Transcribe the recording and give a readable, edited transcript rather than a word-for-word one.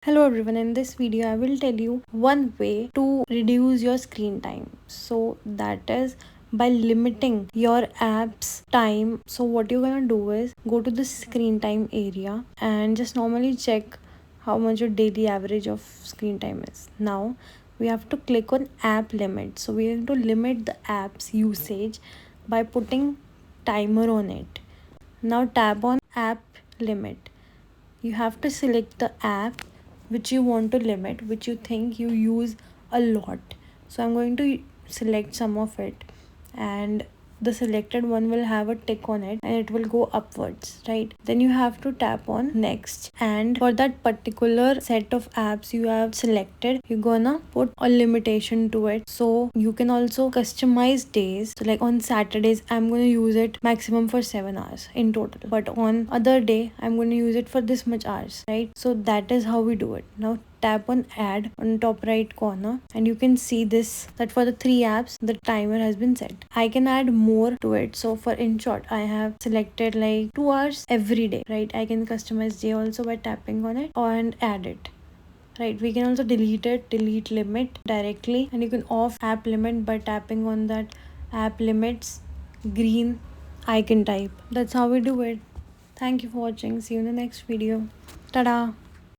Hello everyone, in this video I will tell you one way to reduce your screen time. So that is by limiting your app's time. So what you're gonna do is go to the screen time area and just normally check how much your daily average of screen time is. Now we have to click on app limit. So we have to limit the app's usage by putting timer on it. Now tap on app limit. You have to select the app which you want to limit, which you think you use a lot. So I'm going to select some of it, and the selected one will have a tick on it and it will go upwards, right? Then you have to tap on next, and for that particular set of apps you have selected, you're gonna put a limitation to it. So you can also customize days. So like on Saturdays I'm going to use it maximum for 7 hours in total, but on other day I'm going to use it for this much hours, right? So that is how we do it. Now tap on add on top right corner and you can see this, that for the 3 apps the timer has been set. I can add more to it. So for in short I have selected like 2 hours every day, right? I can customize day also by tapping on it and add it, right? We can also delete it, delete limit directly, and you can off app limit by tapping on that app limits green icon type. That's how we do it. Thank you for watching. See you in the next video. Ta-da.